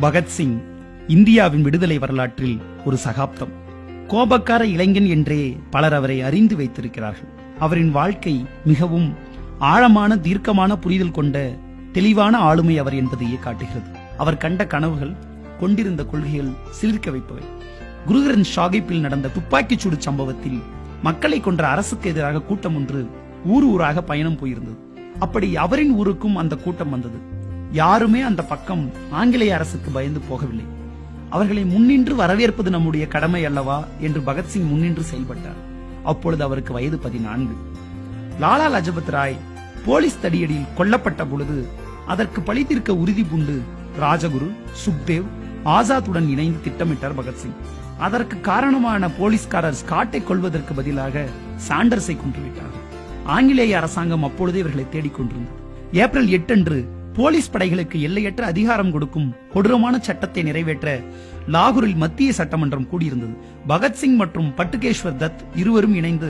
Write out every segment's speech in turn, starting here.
பகத்சிங் இந்தியாவின் விடுதலை வரலாற்றில் ஒரு சகாப்தம். கோபக்கார இளைஞன் என்றே பலர் அவரை அறிந்து வைத்திருக்கிறார்கள். அவரின் வாழ்க்கை மிகவும் ஆழமான தீர்க்கமான புரிதல் கொண்ட தெளிவான ஆளுமை அவர் என்பதையே காட்டுகிறது. அவர் கண்ட கனவுகள், கொண்டிருந்த கொள்கைகள் சிலிர்க்க வைப்பவை. குரு கிரந்த் சாஹிப்பில் நடந்த துப்பாக்கிச் சூடு சம்பவத்தில் மக்களை கொன்ற அரசுக்கு எதிராக கூட்டம் ஒன்று ஊர் ஊராக பயணம் போயிருந்தது. அப்படி அவரின் ஊருக்கும் அந்த கூட்டம் வந்தது. யாருமே அந்த பக்கம் ஆங்கிலேய அரசுக்கு பயந்து போகவில்லை. அவர்களை முன்னின்று வரவேற்பது நம்முடைய கடமை அல்லவா என்று பகத்சிங் முன்னின்று செயல்பட்டார். அப்பொழுது அவருக்கு வயது 14. லாலா லஜபத் ராய் போலீஸ் தடியடியில் கொல்லப்பட்ட பொழுது அதற்கு பழி தீர்க்க உறுதி பூண்டு ராஜகுரு, சுக்தேவ், ஆசாத்துடன் இணைந்து திட்டமிட்டார் பகத்சிங். அதற்கு காரணமான போலீஸ்காரர் ஸ்காட்டை கொள்வதற்கு பதிலாக சாண்டர்ஸை கொன்றுவிட்டார்கள். ஆங்கிலேய அரசாங்கம் அப்பொழுதே இவர்களை தேடிக்கொண்டிருந்தது. ஏப்ரல் 8 அன்று போலீஸ் படைகளுக்கு எல்லையற்ற அதிகாரம் கொடுக்கும் கொடூரமான சட்டத்தை நிறைவேற்ற லாகூரில் மத்திய சட்டமன்றம் கூடியிருந்தது. பகத்சிங் மற்றும் பட்டுகேஸ்வர் தத் இருவரும் இணைந்து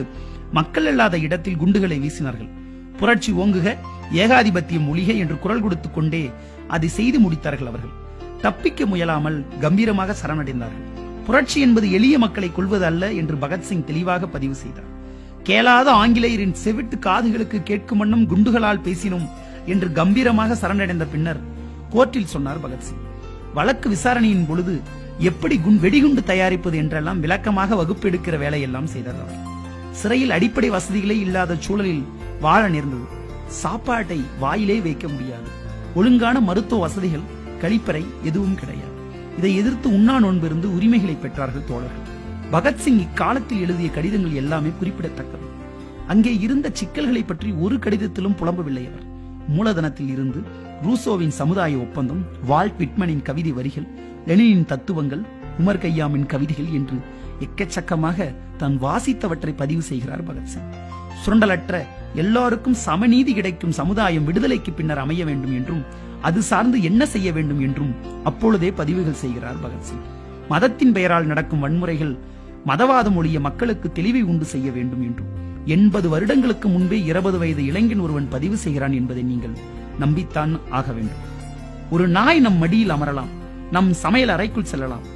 மக்கள் இல்லாத இடத்தில் குண்டுகளை வீசினார்கள். புரட்சி ஓங்குக, ஏகாதிபத்தியம் ஒழிக என்று குரல் கொடுத்துக் கொண்டே அதை செய்து முடித்தார்கள். அவர்கள் தப்பிக்க முயலாமல் கம்பீரமாக சரணடைந்தார்கள். புரட்சி என்பது எளிய மக்களை கொள்வது அல்ல என்று பகத்சிங் தெளிவாக பதிவு செய்தார். கேளாத ஆங்கிலேயரின் செவிட்டு காதுகளுக்கு கேட்கும் வண்ணம் குண்டுகளால் பேசினோம் என்று கம்பீரமாக சரணடைந்த பின்னர் கோர்ட்டில் சொன்னார் பகத்சிங். வழக்கு விசாரணையின் பொழுது எப்படி வெடிகுண்டு தயாரிப்பது என்றெல்லாம் விளக்கமாக வகுப்பு எடுக்கிற வேலையெல்லாம் செய்தார். சிறையில் அடிப்படை வசதிகளே இல்லாத சூழலில் வாழ நேர்ந்தது. சாப்பாட்டை வாயிலே வைக்க முடியாது. ஒழுங்கான மருத்துவ வசதிகள், கழிப்பறை எதுவும் கிடையாது. இதை எதிர்த்து உண்ணா நோன்பிருந்து உரிமைகளை பெற்றார்கள் தோழர்கள். பகத்சிங் இக்காலத்தில் எழுதிய கடிதங்கள் எல்லாமே குறிப்பிடத்தக்கது. அங்கே இருந்த சிக்கல்களை பற்றி ஒரு கடிதத்திலும் புலம்பவில்லை அவர். மூலதனத்தில் இருந்து ரூசோவின் சமுதாய ஒப்பந்தம், வால்ட் விட்மனின் கவிதை வரிகள், லெனினின் தத்துவங்கள், உமர் கய்யாமின் கவிதைகள் என்று எக்கச்சக்கமாக தான் வாசித்தவற்றை பதிவு செய்கிறார் பகத்சிங். சுரண்டலற்ற எல்லாருக்கும் சமநீதி கிடைக்கும் சமுதாயம் விடுதலைக்கு பின்னர் அமைய வேண்டும் என்றும் அது சார்ந்து என்ன செய்ய வேண்டும் என்றும் அப்பொழுதே பதிவுகள் செய்கிறார் பகத்சிங். மதத்தின் பெயரால் நடக்கும் வன்முறைகள் மதவாதம் ஒழிய மக்களுக்கு தெளிவை உண்டு செய்ய வேண்டும் என்றும் 80 வருடங்களுக்கு முன்பே 20 வயது இளைஞன் ஒருவன் பதிவு செய்கிறான் என்பதை நீங்கள் நம்பித்தான் ஆக வேண்டும். ஒரு நாய் நம் மடியில் அமரலாம், நம் சமையல் அறைக்குள் செல்லலாம்,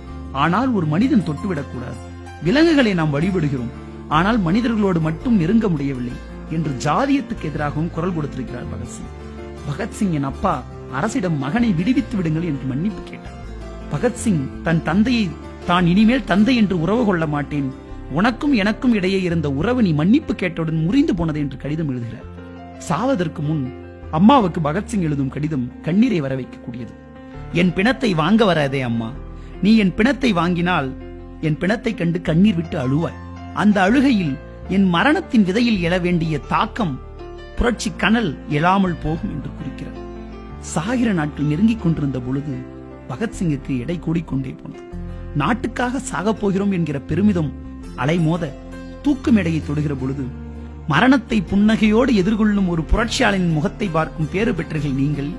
ஆனால் ஒரு மனிதன் தொட்டுவிடக்கூடாது. விலங்குகளை நாம் வழிபடுகிறோம், ஆனால் மனிதர்களோடு மட்டும் நெருங்க முடியவில்லை என்று ஜாதியத்துக்கு எதிராகவும் குரல் கொடுத்திருக்கிறார் பகத்சிங். பகத்சிங்கின் அப்பா அரசிடம் மகனை விடுவித்து விடுங்கள் என்று மன்னிப்பு கேட்டார். பகத்சிங் தன் தந்தையை தான் இனிமேல் தந்தை என்று உறவு கொள்ள மாட்டேன், உனக்கும் எனக்கும் இடையே இருந்த உறவு நீ மன்னிப்பு கேட்டவுடன் முறிந்து போனது என்று கடிதம் எழுதுகிறார். சாவதற்கு முன் அம்மாவுக்கு பகத்சிங் எழுதும் கடிதம் கண்ணீரை வர வைக்கக்கூடியது. என் பிணத்தை வாங்க வராதே அம்மா, நீ என் பிணத்தை வாங்கினால் என் பிணத்தை கண்டு கண்ணீர் விட்டு அழுவாய். அந்த அழுகையில் என் மரணத்தின் விதையில் எழ வேண்டிய தாக்கம், புரட்சி கனல் எழாமல் போகும் என்று குறிக்கிறார். சாகிற நாட்கள் நெருங்கிக் கொண்டிருந்த பொழுது பகத்சிங்குக்கு எடை கூடிக்கொண்டே போனது. நாட்டுக்காக சாகப் போகிறோம் என்கிற பெருமிதம் அலைமோத தூக்கு மேடையை தொடுகிற பொழுது மரணத்தை புன்னகையோடு எதிர்கொள்ளும் ஒரு புரட்சியாளனின் முகத்தை பார்க்கும் பேறு பெற்றீர்கள் நீங்கள்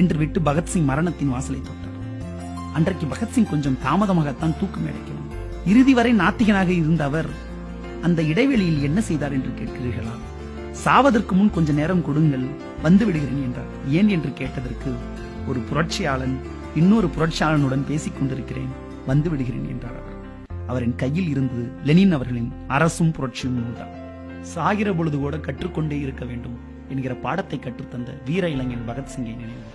என்று விட்டு பகத்சிங் மரணத்தின் வாசலை தொட்டார். அன்றைக்கு பகத்சிங் கொஞ்சம் தாமதமாகத்தான் தூக்கு மேடைக்கு வந்தார். இறுதி வரை நாத்திகனாக இருந்த அவர் அந்த இடைவெளியில் என்ன செய்தார் என்று கேட்கிறீர்களா? சாவதற்கு முன் கொஞ்ச நேரம் கொடுங்கள், வந்து விடுகிறேன் என்றார். ஏன் என்று கேட்டதற்கு, ஒரு புரட்சியாளன் இன்னொரு புரட்சியாளனுடன் பேசிக் கொண்டிருக்கிறேன், வந்து விடுகிறேன் என்றார். அவரின் கையில் இருந்து லெனின் அவர்களின் அரசும் புரட்சியும் நூல்தான். சாகிற பொழுது கூட கற்றுக்கொண்டே இருக்க வேண்டும் என்கிற பாடத்தை கற்றுத்தந்த வீர இளைஞன் பகத்சிங்கை நினைவு.